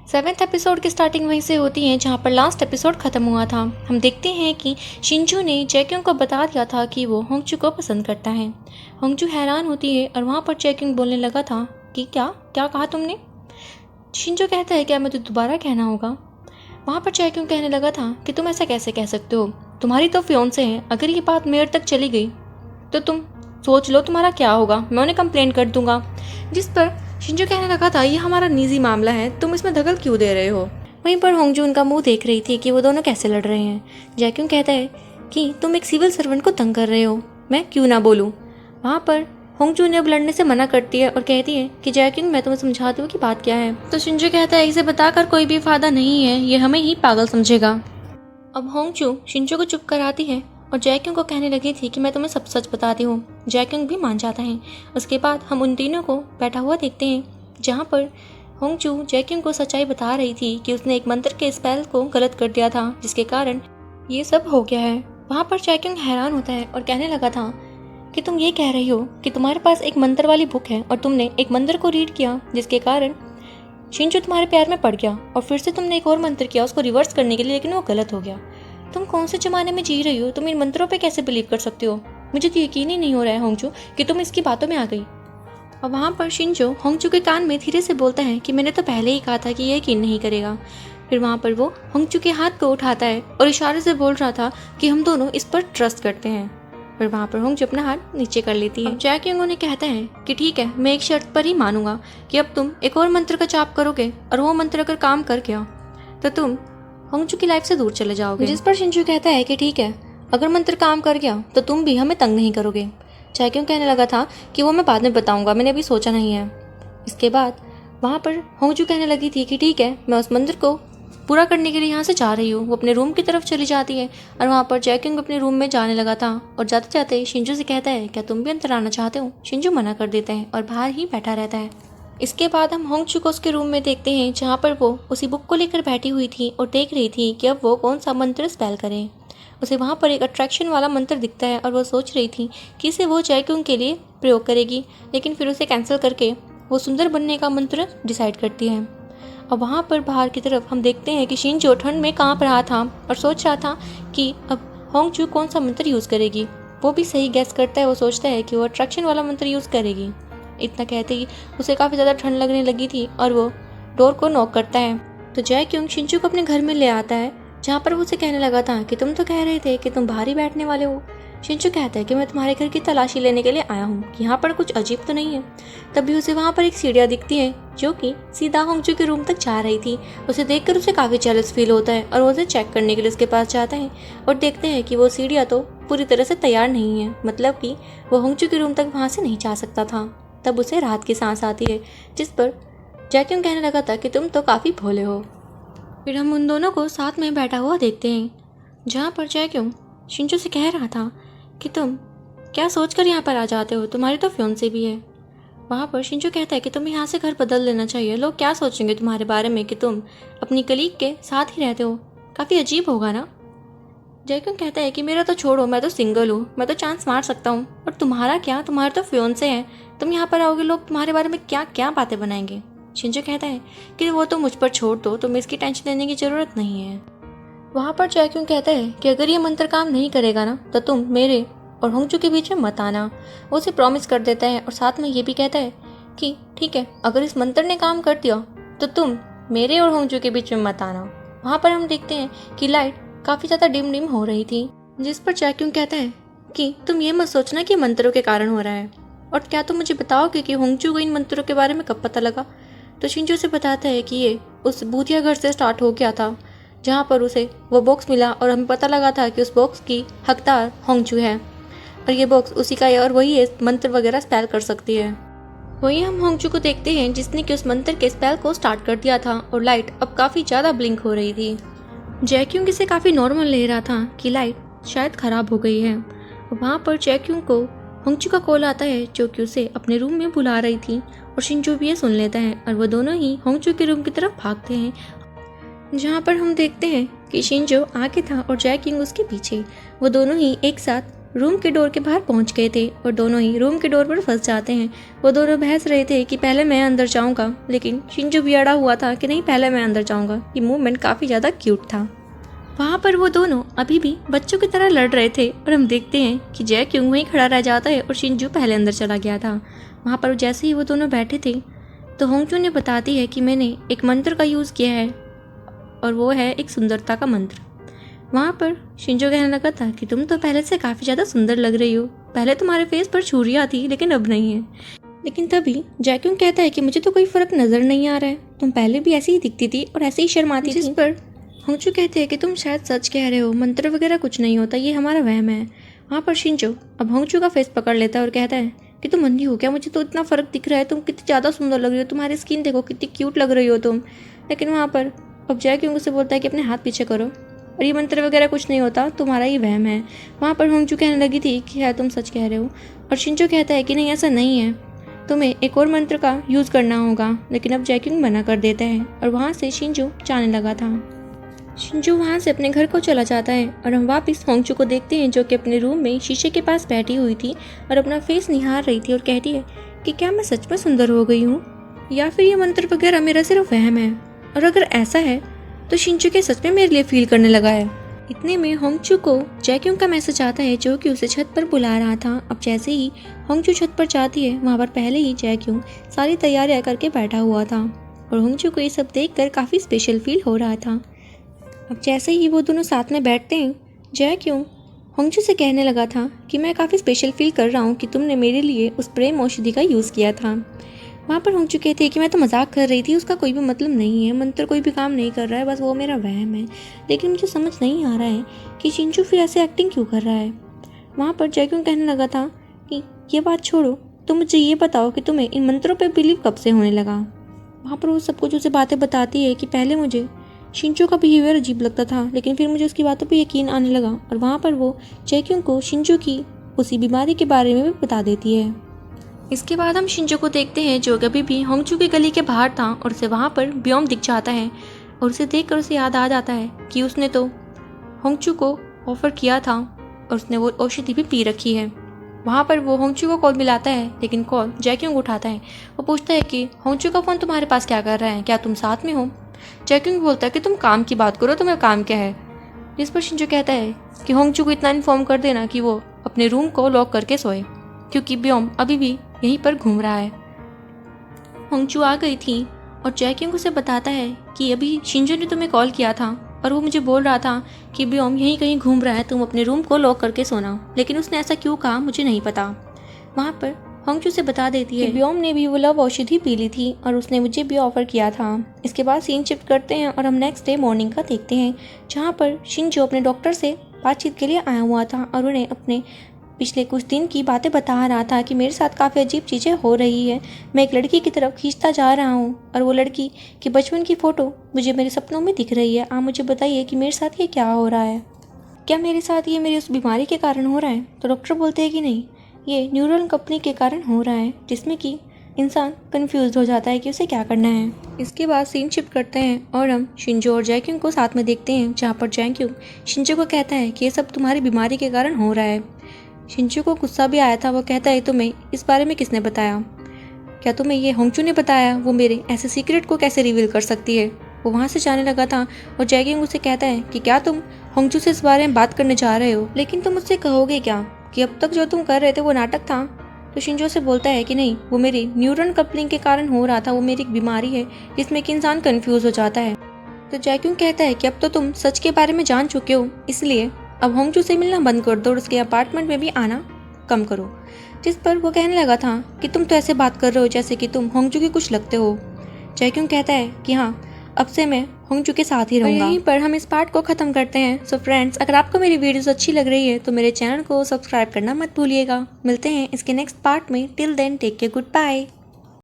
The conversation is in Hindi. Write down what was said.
7th एपिसोड की स्टार्टिंग वहीं से होती है जहाँ पर लास्ट एपिसोड खत्म हुआ था। हम देखते हैं कि शिंजू ने जैक्योंग को बता दिया था कि वो होंगचू को पसंद करता है। होंगचू हैरान होती है और वहाँ पर जैक्योंग बोलने लगा था कि क्या क्या कहा तुमने। शिंजू कहता है क्या मुझे दोबारा कहना होगा। वहाँ पर जैक्योंग कहने लगा था कि तुम ऐसा कैसे कह सकते हो, तुम्हारी तो फियोंसे है, अगर ये बात मेयर तक चली गई तो तुम सोच लो तुम्हारा क्या होगा, मैं उन्हें कंप्लेंट कर दूंगा। जिस पर शिंजू कहने लगा था ये हमारा निजी मामला है, तुम इसमें दखल क्यों दे रहे हो। वहीं पर होंगजू उनका मुंह देख रही थी कि वो दोनों कैसे लड़ रहे हैं। जैक्योंग कहता है कि तुम एक सिविल सर्वेंट को तंग कर रहे हो, मैं क्यों ना बोलूँ। वहाँ पर होंगजू ने अब लड़ने से मना करती है और कहती है कि जैक्योंग मैं तुम्हें समझाती हूँ कि बात क्या है। तो शिंजू कहता है इसे बताकर कोई भी फायदा नहीं है, ये हमें ही पागल समझेगा। अब होंगजू शिंजू को चुप कराती है और जैक्योंग को कहने लगी थी कि मैं तुम्हें सब सच बताती हूँ। जैक्योंग भी मान जाता है। उसके बाद हम उन तीनों को बैठा हुआ देखते हैं जहाँ पर होंगजू जैक्योंग को सच्चाई बता रही थी कि उसने एक मंत्र के स्पेल को गलत कर दिया था जिसके कारण ये सब हो गया है। वहाँ पर जैक्योंग हैरान होता है और कहने लगा था कि तुम ये कह रही हो कि तुम्हारे पास एक मंत्र वाली बुक है और तुमने एक मंत्र को रीड किया जिसके कारण शिंजू तुम्हारे प्यार में पड़ गया और फिर से तुमने एक और मंत्र किया उसको रिवर्स करने के लिए, लेकिन वो गलत हो गया। तुम कौन से जमाने में जी रही हो, तुम इन मंत्रों पे कैसे बिलीव कर सकते हो। मुझे तो यकीन ही नहीं हो रहा है होंगजू कि तुम इसकी बातों में आ गई। और वहाँ पर शिंजो होंगजू के कान में धीरे से बोलता है कि मैंने तो पहले ही कहा था कि ये यकीन नहीं करेगा। फिर वहाँ पर वो होंगजू के हाथ को उठाता है और इशारे से बोल रहा था कि हम दोनों इस पर ट्रस्ट करते हैं। फिर वहाँ पर होंगजू अपना हाथ नीचे कर लेती है। जैक्योंग उन्हें कहता है कि ठीक है, मैं एक शर्त पर ही मानूंगा कि अब तुम एक और मंत्र का जाप करोगे और वो मंत्र अगर काम कर गया तो तुम होंगजू की लाइफ से दूर चले जाओगे। जिस पर शिंजू कहता है कि ठीक है, अगर मंत्र काम कर गया तो तुम भी हमें तंग नहीं करोगे। जैक्योंग कहने लगा था कि वो मैं बाद में बताऊंगा, मैंने अभी सोचा नहीं है। इसके बाद वहाँ पर होंगजू कहने लगी थी कि ठीक है, मैं उस मंत्र को पूरा करने के लिए यहाँ से जा रही हूँ। वो अपने रूम की तरफ चली जाती है और वहाँ पर जैक्योंग अपने रूम में जाने लगा था और जाते जाते शिंजू से कहता है क्या तुम भी अंदर आना चाहते हो। शिंजू मना कर देते हैं और बाहर ही बैठा रहता है। इसके बाद हम होंगजू को उसके रूम में देखते हैं जहाँ पर वो उसी बुक को लेकर बैठी हुई थी और देख रही थी कि अब वो कौन सा मंत्र स्पेल करे। उसे वहाँ पर एक अट्रैक्शन वाला मंत्र दिखता है और वो सोच रही थी कि इसे वो जैक्योंग के लिए प्रयोग करेगी, लेकिन फिर उसे कैंसिल करके वो सुंदर बनने का मंत्र डिसाइड करती है। और वहाँ पर बाहर की तरफ हम देखते हैं कि शिंजो ठंड में कांप रहा था और सोच रहा था कि अब होंगजू कौन सा मंत्र यूज़ करेगी। वो भी सही गैस करता है, वो सोचता है कि वो अट्रैक्शन वाला मंत्र यूज़ करेगी। इतना कहते ही उसे काफ़ी ज़्यादा ठंड लगने लगी थी और वो डोर को नॉक करता है। तो जैक्योंग शिंजू को अपने घर में ले आता है जहाँ पर वो उसे कहने लगा था कि तुम तो कह रहे थे कि तुम बाहर ही बैठने वाले हो। शिंजू कहता है कि मैं तुम्हारे घर की तलाशी लेने के लिए आया हूँ कि यहाँ पर कुछ अजीब तो नहीं है। तभी उसे वहाँ पर एक सीढ़ियाँ दिखती है जो कि सीधा होंगजू के रूम तक जा रही थी। उसे देखकर उसे काफ़ी जेलस फील होता है और वो उसे चेक करने के लिए उसके पास जाता है और देखते हैं कि वो सीढ़ियाँ तो पूरी तरह से तैयार नहीं है, मतलब कि वो होंगजू के रूम तक वहाँ से नहीं जा सकता था। तब उसे राहत की सांस आती है जिस पर जैक्योंग कहने लगा था कि तुम तो काफ़ी भोले हो। फिर हम उन दोनों को साथ में बैठा हुआ देखते हैं जहाँ पर जैक्योंग शिंजू से कह रहा था कि तुम क्या सोचकर यहाँ पर आ जाते हो, तुम्हारी तो फियोंसे भी है। वहाँ पर शिंजू कहता है कि तुम्हें यहाँ से घर बदल लेना चाहिए, लोग क्या सोचेंगे तुम्हारे बारे में कि तुम अपनी कलीग के साथ ही रहते हो, काफ़ी अजीब होगा ना। जैक्योंग कहता है कि मेरा तो छोड़ो, मैं तो सिंगल हूँ, मैं तो चांस मार सकता हूँ, और तुम्हारा क्या, तुम्हारे तो फियोंसे हैं, तुम यहाँ पर आओगे लोग तुम्हारे बारे में क्या क्या बातें बनाएंगे। शिंजू कहता है कि वो तो मुझ पर छोड़ दो, तुम्हें इसकी टेंशन लेने की ज़रूरत नहीं है। वहाँ पर जैक्योंग कहता है कि अगर ये मंत्र काम नहीं करेगा ना तो तुम मेरे और होंगजू के बीच में मत आना। वो उसे प्रॉमिस कर देता है और साथ में ये भी कहता है कि ठीक है, अगर इस मंत्र ने काम कर दिया तो तुम मेरे और होंगजू के बीच में मत आना। वहाँ पर हम देखते हैं कि लाइट काफ़ी ज़्यादा डिम डिम हो रही थी, जिस पर जैक्योंग कहता है कि तुम ये मत सोचना कि मंत्रों के कारण हो रहा है, और क्या तुम मुझे बताओगे कि होंगजू को इन मंत्रों के बारे में कब पता लगा। तो शिंजू से बताता है कि ये उस भूतिया घर से स्टार्ट हो गया था जहाँ पर उसे वो बॉक्स मिला और हमें पता लगा था कि उस बॉक्स की हकदार होंगजू है और ये बॉक्स उसी का है और वही ये मंत्र वगैरह स्पेल कर सकती है। वहीं हम होंगजू को देखते हैं जिसने कि उस मंत्र के स्पेल को स्टार्ट कर दिया था और लाइट अब काफ़ी ज़्यादा ब्लिंक हो रही थी। जैक्योंग इसे काफ़ी नॉर्मल ले रहा था कि लाइट शायद ख़राब हो गई है। वहाँ पर जैक्योंग को होंगजू का कॉल आता है जो कि उसे अपने रूम में बुला रही थी और शिंजू भी ये सुन लेता है और वो दोनों ही होंगजू के रूम की तरफ भागते हैं जहाँ पर हम देखते हैं कि शिंजो आगे था और जैक्योंग उसके पीछे। वो दोनों ही एक साथ रूम के डोर के बाहर पहुंच गए थे और दोनों ही रूम के डोर पर फंस जाते हैं। वो दोनों बहस रहे थे कि पहले मैं अंदर जाऊंगा, लेकिन शिंजू भी अड़ा हुआ था कि नहीं पहले मैं अंदर जाऊंगा। ये मूवमेंट काफ़ी ज़्यादा क्यूट था। वहाँ पर वो दोनों अभी भी बच्चों की तरह लड़ रहे थे और हम देखते हैं कि जैक्यूंग वहीं खड़ा रह जाता है और शिंजू पहले अंदर चला गया था। वहाँ पर जैसे ही वो दोनों बैठे थे तो होंगचू ने बताती है कि मैंने एक मंत्र का यूज़ किया है और वो है एक सुंदरता का मंत्र। वहाँ पर शिंजो कहने लगा था कि तुम तो पहले से काफ़ी ज़्यादा सुंदर लग रही हो, पहले तुम्हारे फेस पर छुरियाँ थी लेकिन अब नहीं है। लेकिन तभी जैक्यूंग कहता है कि मुझे तो कोई फ़र्क नज़र नहीं आ रहा है, तुम पहले भी ऐसी ही दिखती थी और ऐसे ही शर्माती थी। जिस पर होंगचू कहते हैं कि तुम शायद सच कह रहे हो, मंत्र वगैरह कुछ नहीं होता, ये हमारा वहम है। वहाँ पर शिंजो अब होंगचू का फेस पकड़ लेता है और कहता है कि तुम अंधी हो क्या, मुझे तो इतना फ़र्क दिख रहा है, तुम कितनी ज़्यादा सुंदर लग रही हो, तुम्हारी स्किन देखो कितनी क्यूट लग रही हो तुम। लेकिन वहाँ पर अब जैक्यूंग उसे बोलता है कि अपने हाथ पीछे करो और ये मंत्र वगैरह कुछ नहीं होता, तुम्हारा ही वहम है। वहाँ पर होंगचू कहने लगी थी कि है तुम सच कह रहे हो और शिंजो कहता है कि नहीं ऐसा नहीं है, तुम्हें एक और मंत्र का यूज़ करना होगा। लेकिन अब जैक्यूंग मना कर देता है और वहाँ से शिंजो जाने लगा था। शिंजो वहाँ से अपने घर को चला जाता है और हम वापस होंगचू को देखते हैं जो कि अपने रूम में शीशे के पास बैठी हुई थी और अपना फेस निहार रही थी और कहती है कि क्या मैं सच में सुंदर हो गई हूँ या फिर ये मंत्र वगैरह मेरा सिर्फ वहम है, और अगर ऐसा है तो शिंजो के सच में मेरे लिए फील करने लगा है। इतने में होंगचू को जैक्यूंग का मैसेज आता है जो कि उसे छत पर बुला रहा था। अब जैसे ही होंगचू छत पर जाती है वहाँ पर पहले ही जैक्यूंग सारी तैयारियाँ करके बैठा हुआ था और होंगचू को ये सब देखकर काफ़ी स्पेशल फील हो रहा था। अब जैसे ही वो दोनों साथ में बैठते हैं जैक्यूंग होंगचू से कहने लगा था कि मैं काफ़ी स्पेशल फील कर रहा हूँ कि तुमने मेरे लिए उस प्रेम औषधि का यूज़ किया था। वहाँ पर होंगचू कहते हैं कि मैं तो मजाक कर रही थी, उसका कोई भी मतलब नहीं है, मंत्र कोई भी काम नहीं कर रहा है, बस वो मेरा वहम है। लेकिन मुझे समझ नहीं आ रहा है कि शिंजू फिर ऐसे एक्टिंग क्यों कर रहा है। वहाँ पर जैक्यूंग कहने लगा था कि ये बात छोड़ो, तुम मुझे ये बताओ कि तुम्हें इन मंत्रों पर बिलीव कब से होने लगा। वहाँ पर वो सब कुछ उसे बातें बताती है कि पहले मुझे शिंजो का बिहेवियर अजीब लगता था, लेकिन फिर मुझे उसकी बातों पे यकीन आने लगा। और वहाँ पर वो जैक्यूंग को शिंजो की उसी बीमारी के बारे में भी बता देती है। इसके बाद हम शिंजो को देखते हैं जो कभी भी होंगचू की गली के बाहर था और उसे वहाँ पर ब्योम दिख जाता है और उसे देखकर उसे याद आ जाता है कि उसने तो होंगचू को ऑफर किया था और उसने वो औषधि भी पी रखी है। वहाँ पर वो होंगचू को कॉल मिलाता है लेकिन कॉल जैक्यूंग उठाता है। वो पूछता है कि होंगचू का फ़ोन तुम्हारे पास क्या कर रहा है, क्या तुम साथ में हो। जैक्यूंग बोलता है कि तुम काम की बात करो, तुम्हें काम क्या है। जिस पर शिंजो कहता है कि होंगचू को इतना इन्फॉर्म कर देना कि वो अपने रूम को लॉक करके सोए क्योंकि ब्योम अभी भी यहीं पर घूम रहा है। होंगचू आ गई थी और जैक्यूंग उसे बताता है कि अभी शिंजो ने तुम्हें कॉल किया था और वो मुझे बोल रहा था कि ब्योम यहीं कहीं घूम रहा है, तुम अपने रूम को लॉक करके सोना। लेकिन उसने ऐसा क्यों कहा मुझे नहीं पता। वहाँ पर होंगचू से बता देती है कि ब्योम ने भी वो लव औषधि पी ली थी और उसने मुझे भी ऑफर किया था। इसके बाद सीन शिफ्ट करते हैं और हम नेक्स्ट डे मॉर्निंग का देखते हैं जहाँ पर शिंजो अपने डॉक्टर से बातचीत के लिए आया हुआ था और उन्हें अपने पिछले कुछ दिन की बातें बता रहा था कि मेरे साथ काफ़ी अजीब चीज़ें हो रही है, मैं एक लड़की की तरफ खींचता जा रहा हूँ और वो लड़की की बचपन की फ़ोटो मुझे मेरे सपनों में दिख रही है। आप मुझे बताइए कि मेरे साथ ये क्या हो रहा है, क्या मेरे साथ ये मेरी उस बीमारी के कारण हो रहा है। तो डॉक्टर बोलते हैं कि नहीं, ये न्यूरल कंपनी के कारण हो रहा है जिसमें कि इंसान कंफ्यूज हो जाता है कि उसे क्या करना है। इसके बाद सीन शिफ्ट करते हैं और हम शिंजो और जैक्यूंग को साथ में देखते हैं जहाँ पर जैक्यूंग शिंजो को कहता है कि ये सब तुम्हारी बीमारी के कारण हो रहा है। शिंजो को गुस्सा भी आया था। वो कहता है तुम्हें इस बारे में किसने बताया, क्या तुम्हें ये होंगचू ने बताया, वो मेरे ऐसे सीक्रेट को कैसे रिवील कर सकती है। वो वहाँ से जाने लगा था और जैक्यूंग उसे कहता है कि क्या तुम होंगचू से इस बारे में बात करने जा रहे हो, लेकिन तुम मुझसे कहोगे क्या कि अब तक जो तुम कर रहे थे वो नाटक था। तो शिंजो से बोलता है कि नहीं, वो मेरी न्यूरल कपलिंग के कारण हो रहा था, वो मेरी एक बीमारी है जिसमें कि इंसान कंफ्यूज हो जाता है। तो जैक्यूंग कहता है कि अब तो तुम सच के बारे में जान चुके हो, इसलिए अब होंगचू से मिलना बंद कर दो और उसके अपार्टमेंट में भी आना कम करो। जिस पर वो कहने लगा था कि तुम तो ऐसे बात कर रहे हो जैसे कि तुम होंगचू के कुछ लगते हो। जैक्यूंग कहता है कि हाँ, अब से मैं होंगचू के साथ ही रहूँगा। यहीं पर हम इस पार्ट को ख़त्म करते हैं। सो फ्रेंड्स, अगर आपको मेरी वीडियोस अच्छी लग रही है तो मेरे चैनल को सब्सक्राइब करना मत भूलिएगा। मिलते हैं इसके नेक्स्ट पार्ट में। Till then take care, good bye.